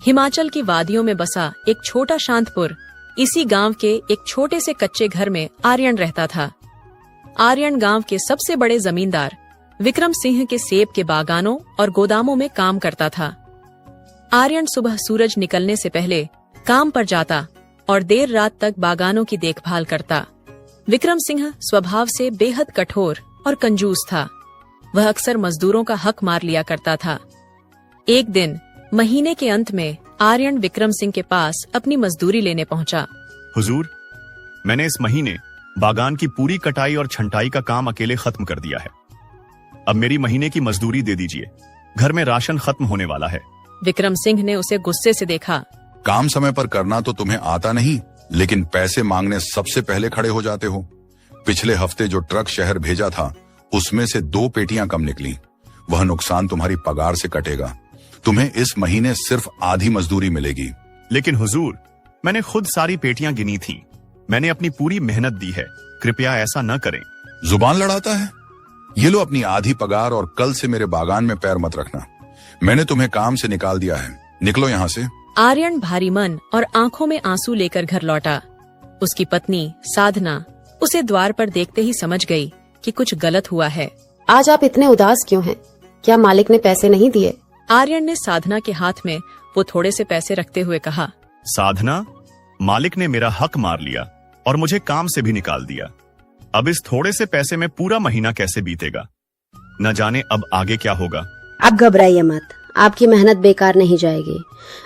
हिमाचल की वादियों में बसा एक छोटा शांतपुर, इसी गांव के एक छोटे से कच्चे घर में आर्यन रहता था। आर्यन गांव के सबसे बड़े जमींदार विक्रम सिंह के सेब के बागानों और गोदामों में काम करता था। आर्यन सुबह सूरज निकलने से पहले काम पर जाता और देर रात तक बागानों की देखभाल करता। विक्रम सिंह स्वभाव से बेहद कठोर और कंजूस था। वह अक्सर मजदूरों का हक मार लिया करता था। एक दिन महीने के अंत में आर्यन विक्रम सिंह के पास अपनी मजदूरी लेने पहुंचा। हुजूर, मैंने इस महीने बागान की पूरी कटाई और छंटाई का काम अकेले खत्म कर दिया है। अब मेरी महीने की मजदूरी दे दीजिए, घर में राशन खत्म होने वाला है। विक्रम सिंह ने उसे गुस्से से देखा। काम समय पर करना तो तुम्हें आता नहीं, लेकिन पैसे मांगने सबसे पहले खड़े हो जाते हो। पिछले हफ्ते जो ट्रक शहर भेजा था उसमें से 2 पेटियां कम निकली। वह नुकसान तुम्हारी पगार से कटेगा। तुम्हें इस महीने सिर्फ आधी मजदूरी मिलेगी। लेकिन हुजूर, मैंने खुद सारी पेटियां गिनी थी। मैंने अपनी पूरी मेहनत दी है, कृपया ऐसा न करें। जुबान लड़ाता है। ये लो अपनी आधी पगार और कल से मेरे बागान में पैर मत रखना। मैंने तुम्हें काम से निकाल दिया है, निकलो यहाँ से। आर्यन भारी मन और आंखों में आंसू लेकर घर लौटा। उसकी पत्नी साधना उसे द्वार पर देखते ही समझ गई कि कुछ गलत हुआ है। आज आप इतने उदास क्यों हैं? क्या मालिक ने पैसे नहीं दिए? आर्यन ने साधना के हाथ में वो थोड़े से पैसे रखते हुए कहा। साधना, मालिक ने मेरा हक मार लिया और मुझे काम से भी निकाल दिया। अब इस थोड़े से पैसे में पूरा महीना कैसे बीतेगा, न जाने अब आगे क्या होगा। आप घबराइए मत, आपकी मेहनत बेकार नहीं जाएगी।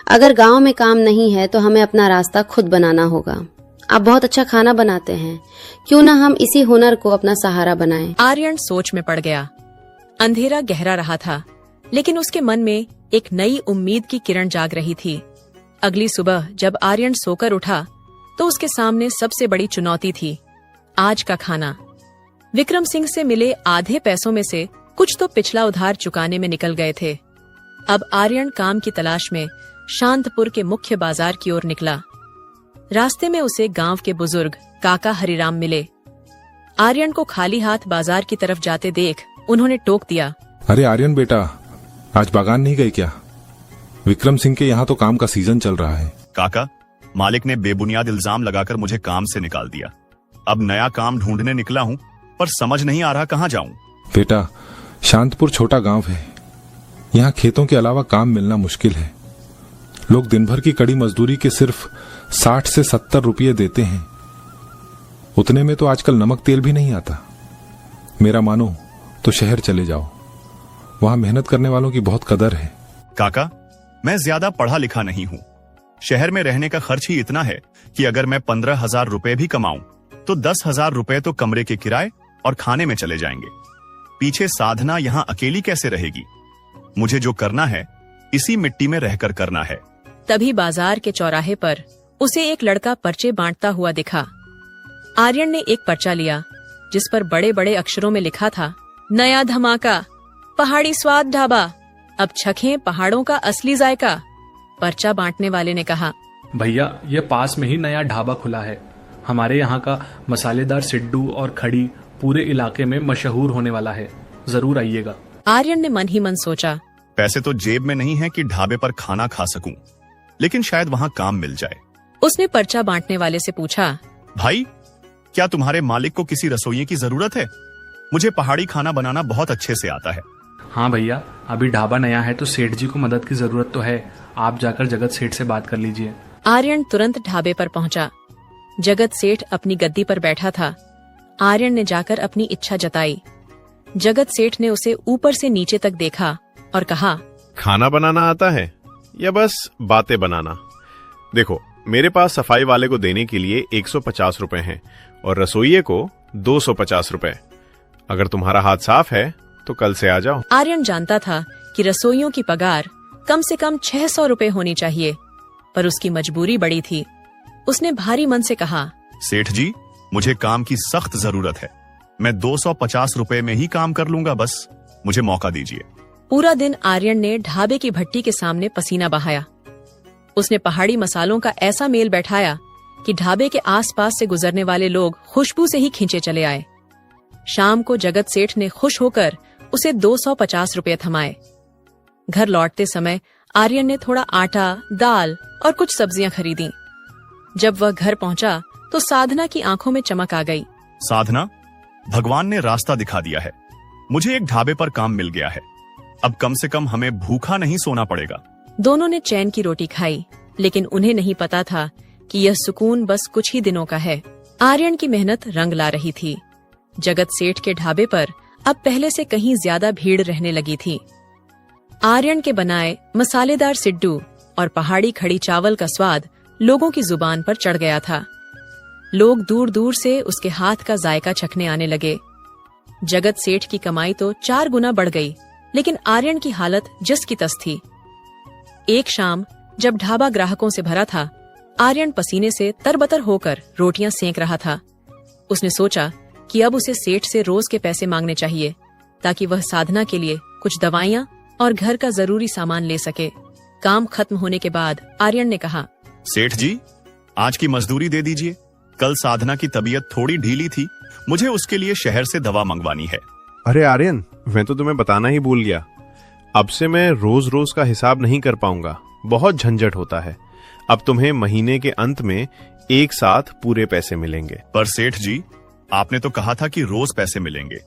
अगर गांव में काम नहीं है तो हमें अपना रास्ता खुद बनाना होगा। आप बहुत अच्छा खाना बनाते हैं, क्यों ना हम इसी हुनर को अपना सहारा बनाएं। आर्यन सोच में पड़ गया। अंधेरा गहरा रहा था, लेकिन उसके मन में एक नई उम्मीद की किरण जाग रही थी। अगली सुबह जब आर्यन सोकर उठा तो उसके सामने सबसे बड़ी चुनौती थी आज का खाना। विक्रम सिंह से मिले आधे पैसों में से कुछ तो पिछला उधार चुकाने में निकल गए थे। अब आर्यन काम की तलाश में शांतपुर के मुख्य बाजार की ओर निकला। रास्ते में उसे गांव के बुजुर्ग काका हरिराम मिले। आर्यन को खाली हाथ बाजार की तरफ जाते देख उन्होंने टोक दिया। अरे आर्यन बेटा, आज बागान नहीं गए क्या? विक्रम सिंह के यहाँ तो काम का सीजन चल रहा है। काका, मालिक ने बेबुनियाद इल्जाम लगाकर मुझे काम से निकाल दिया। अब नया काम ढूंढने निकला हूँ, पर समझ नहीं आ रहा कहाँ जाऊँ। बेटा, शांतपुर छोटा गांव है। यहाँ खेतों के अलावा काम मिलना मुश्किल है। लोग दिन भर की कड़ी मजदूरी के सिर्फ 60 से 70 रुपये देते हैं। उतने में तो आजकल नमक तेल भी नहीं आता। मेरा मानो तो शहर चले जाओ, वहां मेहनत करने वालों की बहुत कदर है। काका, मैं ज्यादा पढ़ा लिखा नहीं हूँ। शहर में रहने का खर्च ही इतना है कि अगर मैं 15,000 रुपए भी कमाऊं तो 10,000 रुपए तो कमरे के किराए और खाने में चले जाएंगे। पीछे साधना यहाँ अकेली कैसे रहेगी? मुझे जो करना है इसी मिट्टी में रहकर करना है। तभी बाजार के चौराहे पर उसे एक लड़का पर्चे बांटता हुआ दिखा। आर्यन ने एक पर्चा लिया जिस पर बड़े बड़े अक्षरों में लिखा था, नया धमाका, पहाड़ी स्वाद ढाबा, अब चखें पहाड़ों का असली जायका। पर्चा बांटने वाले ने कहा, भैया, ये पास में ही नया ढाबा खुला है। हमारे यहाँ का मसालेदार सिड्डू और खड़ी पूरे इलाके में मशहूर होने वाला है, जरूर आइएगा। आर्यन ने मन ही मन सोचा, पैसे तो जेब में नहीं है कि ढाबे पर खाना खा सकूं, लेकिन शायद वहाँ काम मिल जाए। उसने पर्चा बांटने वाले से पूछा, भाई, क्या तुम्हारे मालिक को किसी रसोइये की जरूरत है? मुझे पहाड़ी खाना बनाना बहुत अच्छे से आता है। हाँ भैया, अभी ढाबा नया है तो सेठ जी को मदद की जरूरत तो है। आप जाकर जगत सेठ से बात कर लीजिए। आर्यन तुरंत ढाबे पर पहुंचा। जगत सेठ अपनी गद्दी पर बैठा था। आर्यन ने जाकर अपनी इच्छा जताई। जगत सेठ ने उसे ऊपर से नीचे तक देखा और कहा, खाना बनाना आता है या बस बातें बनाना? देखो, मेरे पास सफाई वाले को देने के लिए 150 रुपए हैं और रसोइये को 250 रुपए। अगर तुम्हारा हाथ साफ है तो कल से आ जाओ। आर्यन जानता था कि रसोइयों की पगार कम से कम 600 रुपए होनी चाहिए, पर उसकी मजबूरी बड़ी थी। उसने भारी मन से कहा, सेठ जी, मुझे काम की सख्त जरूरत है। मैं 250 रुपए में ही काम कर लूंगा, बस मुझे मौका दीजिए। पूरा दिन आर्यन ने ढाबे की भट्टी के सामने पसीना बहाया। उसने पहाड़ी मसालों का ऐसा मेल बैठाया कि ढाबे के आसपास से गुजरने वाले लोग खुशबू से ही खींचे चले आए। शाम को जगत सेठ ने खुश होकर उसे 250 रुपए थमाए। घर लौटते समय आर्यन ने थोड़ा आटा, दाल और कुछ सब्जियां खरीदी। जब वह घर पहुंचा तो साधना की आंखों में चमक आ गई। साधना, भगवान ने रास्ता दिखा दिया है। मुझे एक ढाबे पर काम मिल गया है। अब कम से कम हमें भूखा नहीं सोना पड़ेगा। दोनों ने चैन की रोटी खाई, लेकिन उन्हें नहीं पता था कि यह सुकून बस कुछ ही दिनों का है। आर्यन की मेहनत रंग ला रही थी। जगत सेठ के ढाबे पर अब पहले से कहीं ज्यादा भीड़ रहने लगी थी। आर्यन के बनाए मसालेदार सिड्डू और पहाड़ी खड़ी चावल का स्वाद लोगों की जुबान पर चढ़ गया था। लोग दूर दूर से उसके हाथ का जायका चखने आने लगे। जगत सेठ की कमाई तो 4 गुना बढ़ गई, लेकिन आर्यन की हालत जस की तस थी। एक शाम जब ढाबा ग्राहकों से भरा था, आर्यन पसीने से तरबतर होकर रोटियां सेंक रहा था। उसने सोचा कि अब उसे सेठ से रोज के पैसे मांगने चाहिए, ताकि वह साधना के लिए कुछ दवाइयां और घर का जरूरी सामान ले सके। काम खत्म होने के बाद आर्यन ने कहा, सेठ जी, आज की मजदूरी दे दीजिए। कल साधना की तबीयत थोड़ी ढीली थी, मुझे उसके लिए शहर से दवा मंगवानी है। अरे आर्यन, मैं तो तुम्हें बताना ही भूल गया। अब से मैं रोज रोज का हिसाब नहीं कर पाऊंगा, बहुत झंझट होता है। अब तुम्हें महीने के अंत में एक साथ पूरे पैसे मिलेंगे। पर सेठ जी, आपने तो कहा था कि रोज पैसे मिलेंगे।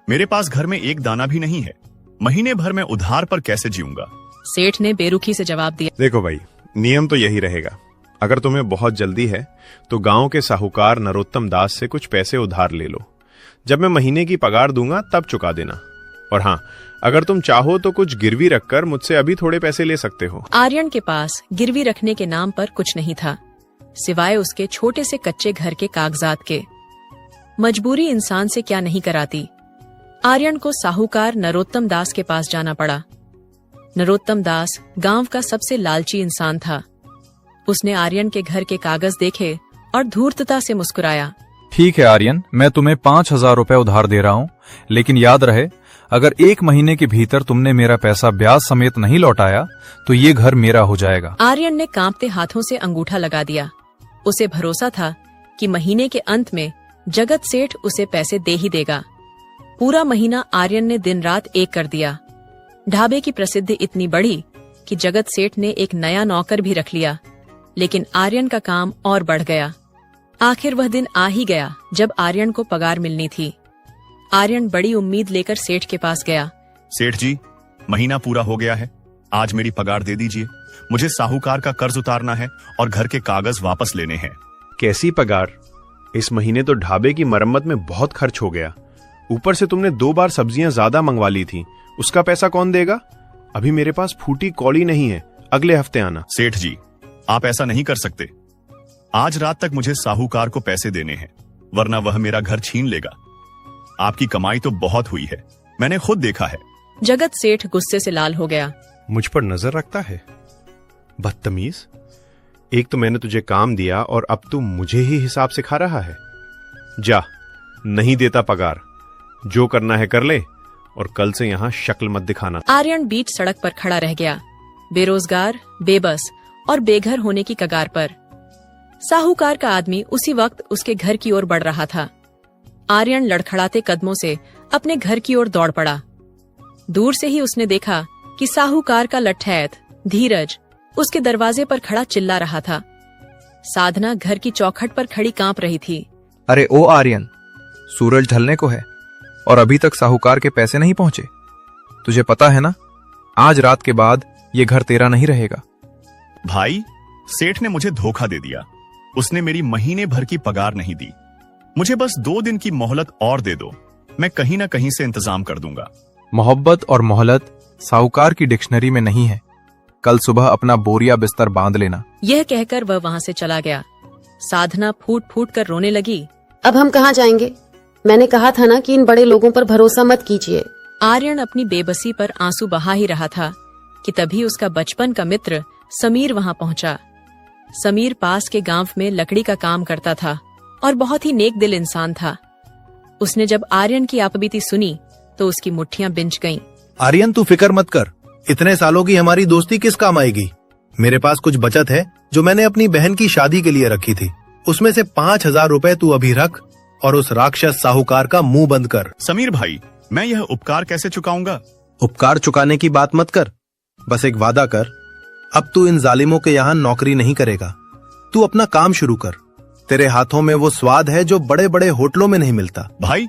मेरे पास घर में एक दाना भी नहीं है। महीने भर में उधार पर कैसे जीऊंगा? सेठ ने बेरुखी से जवाब दिया। देखो भाई, नियम तो यही रहेगा। अगर तुम्हें बहुत जल्दी है तो गांव के साहूकार नरोत्तम दास से कुछ पैसे उधार ले लो। जब मैं महीने की पगार दूंगा तब चुका देना। और हाँ, अगर तुम चाहो तो कुछ गिरवी रखकर मुझसे अभी थोड़े पैसे ले सकते हो। आर्यन के पास गिरवी रखने के नाम पर कुछ नहीं था, सिवाय उसके छोटे से कच्चे घर के कागजात के। मजबूरी इंसान से क्या नहीं कराती। आर्यन को साहूकार नरोत्तम दास के पास जाना पड़ा। नरोत्तम दास गांव का सबसे लालची इंसान था। उसने आर्यन के घर के कागज देखे और धूर्तता से मुस्कुराया। ठीक है आर्यन, मैं तुम्हें 5,000 रुपए उधार दे रहा हूँ, लेकिन याद रहे, अगर 1 महीने के भीतर तुमने मेरा पैसा ब्याज समेत नहीं लौटाया तो ये घर मेरा हो जाएगा। आर्यन ने कांपते हाथों से अंगूठा लगा दिया। उसे भरोसा था कि महीने के अंत में जगत सेठ उसे पैसे दे ही देगा। पूरा महीना आर्यन ने दिन रात एक कर दिया। ढाबे की प्रसिद्धि इतनी बढ़ी कि जगत सेठ ने एक नया नौकर भी रख लिया, लेकिन आर्यन का काम और बढ़ गया। आखिर वह दिन आ ही गया जब आर्यन को पगार मिलनी थी। आर्यन बड़ी उम्मीद लेकर सेठ के पास गया। सेठ जी, महीना पूरा हो गया है। आज मेरी पगार दे दीजिए। मुझे साहूकार का कर्ज उतारना है और घर के कागज वापस लेने हैं। कैसी पगार? इस महीने तो ढाबे की मरम्मत में बहुत खर्च हो गया। ऊपर से तुमने 2 बार सब्जियां ज्यादा मंगवा ली थी। उसका पैसा कौन देगा? अभी मेरे पास फूटी कौड़ी नहीं है। अगले हफ्ते आना। सेठ जी, आप ऐसा नहीं कर सकते। आज रात तक मुझे साहूकार को पैसे देने हैं, वरना वह मेरा घर छीन लेगा। आपकी कमाई तो बहुत हुई है, मैंने खुद देखा है। जगत सेठ गुस्से से लाल हो गया। मुझ पर नजर रखता है? बदतमीज! एक तो मैंने तुझे काम दिया और अब तू मुझे ही हिसाब सिखा रहा है। जा, नहीं देता पगार। जो करना है कर ले, और कल से यहाँ शक्ल मत दिखाना। आर्यन बीच सड़क पर खड़ा रह गया, बेरोजगार, बेबस और बेघर होने की कगार पर। साहूकार का आदमी उसी वक्त उसके घर की ओर बढ़ रहा था। आर्यन लड़खड़ाते कदमों से अपने घर की ओर दौड़ पड़ा। दूर से ही उसने देखा कि साहूकार का लठैत धीरज उसके दरवाजे पर खड़ा चिल्ला रहा था। साधना घर की चौखट पर खड़ी कांप रही थी। अरे ओ आर्यन, सूरज ढलने को है और अभी तक साहूकार के पैसे नहीं पहुंचे। तुझे पता है ना, आज रात के बाद ये घर तेरा नहीं रहेगा। भाई, सेठ ने मुझे धोखा दे दिया। उसने मेरी महीने भर की पगार नहीं दी। मुझे बस 2 दिन की मोहलत और दे दो, मैं कहीं ना कहीं से इंतजाम कर दूंगा। मोहब्बत और मोहलत साहूकार की डिक्शनरी में नहीं है। कल सुबह अपना बोरिया बिस्तर बांध लेना। यह कहकर वह वहां से चला गया। साधना फूट फूट कर रोने लगी। अब हम कहाँ जाएंगे? मैंने कहा था ना कि इन बड़े लोगों पर भरोसा मत कीजिए। आर्यन अपनी बेबसी पर आंसू बहा ही रहा था कि तभी उसका बचपन का मित्र समीर वहां पहुंचा। समीर पास के गांव में लकड़ी का काम करता था और बहुत ही नेक दिल इंसान था। उसने जब आर्यन की आपबीती सुनी तो उसकी मुट्ठियां बिंच गईं। आर्यन, तू फिक्र मत कर। इतने सालों की हमारी दोस्ती किस काम आएगी? मेरे पास कुछ बचत है जो मैंने अपनी बहन की शादी के लिए रखी थी। उसमें से 5,000 रुपए तू अभी रख और उस राक्षस साहूकार का मुंह बंद कर। समीर भाई, मैं यह उपकार कैसे चुकाऊंगा? उपकार चुकाने की बात मत कर। बस एक वादा कर अब तू इन जालिमों के यहाँ नौकरी नहीं करेगा। तू अपना काम शुरू कर। तेरे हाथों में वो स्वाद है जो बड़े बड़े होटलों में नहीं मिलता। भाई,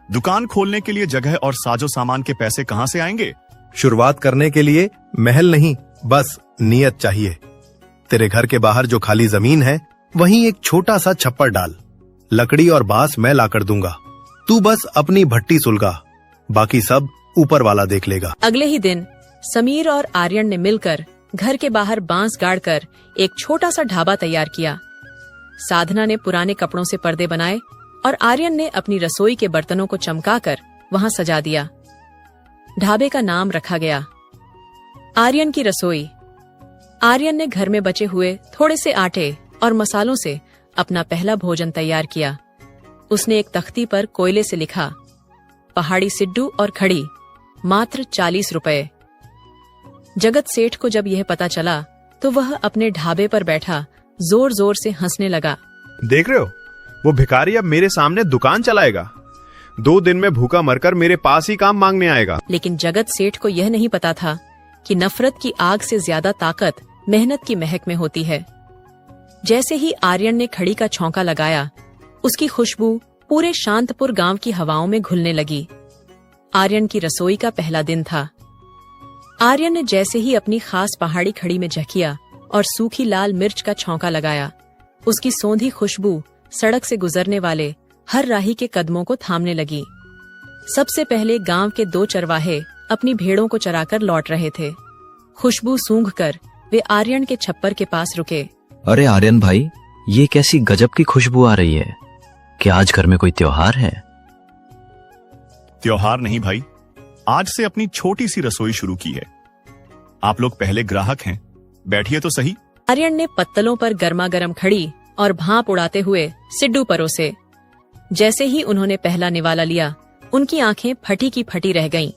दुकान खोलने के लिए जगह और साजो सामान के पैसे कहाँ से आएंगे? शुरुआत करने के लिए महल नहीं, बस नियत चाहिए। तेरे घर के बाहर जो खाली जमीन है वहीं एक छोटा सा छप्पर डाल। लकड़ी और बांस मैं लाकर दूंगा। तू बस अपनी भट्टी सुलगा, बाकी सब ऊपर वाला देख लेगा। अगले ही दिन समीर और आर्यन ने मिलकर घर के बाहर बांस गाड़कर एक छोटा सा ढाबा तैयार किया। साधना ने पुराने कपड़ों से पर्दे बनाए और आर्यन ने अपनी रसोई के बर्तनों को चमकाकर वहां सजा दिया। ढाबे का नाम रखा गया आर्यन की रसोई। आर्यन ने घर में बचे हुए थोड़े से आटे और मसालों से अपना पहला भोजन तैयार किया। उसने एक तख्ती पर कोयले से लिखा, पहाड़ी सिड्डू और खड़ी, मात्र 40 रुपए। जगत सेठ को जब यह पता चला तो वह अपने ढाबे पर बैठा जोर जोर से हंसने लगा। देख रहे हो, वो भिखारी अब मेरे सामने दुकान चलाएगा। 2 दिन में भूखा मरकर मेरे पास ही काम मांगने आएगा। लेकिन जगत सेठ को यह नहीं पता था कि नफरत की आग से ज्यादा ताकत मेहनत की महक में होती है। जैसे ही आर्यन ने खड़ी का छौंका लगाया, उसकी खुशबू पूरे शांतपुर गांव की हवाओं में घुलने लगी। आर्यन की रसोई का पहला दिन था। आर्यन ने जैसे ही अपनी खास पहाड़ी खड़ी में झकिया और सूखी लाल मिर्च का छौंका लगाया, उसकी सौंधी खुशबू सड़क से गुजरने वाले हर राही के कदमों को थामने लगी। सबसे पहले गांव के 2 चरवाहे अपनी भेड़ों को चराकर लौट रहे थे। खुशबू सूंघकर वे आर्यन के छप्पर के पास रुके। अरे आर्यन भाई, ये कैसी गजब की खुशबू आ रही है। क्या आज घर में कोई त्योहार है? त्योहार नहीं भाई, आज से अपनी छोटी सी रसोई शुरू की है। आप लोग पहले ग्राहक हैं, बैठिए तो सही। आर्यन ने पत्तलों पर गर्मा गर्म खड़ी और भाप उड़ाते हुए सिड्डू परोसे। जैसे ही उन्होंने पहला निवाला लिया, उनकी आंखें फटी की फटी रह गईं।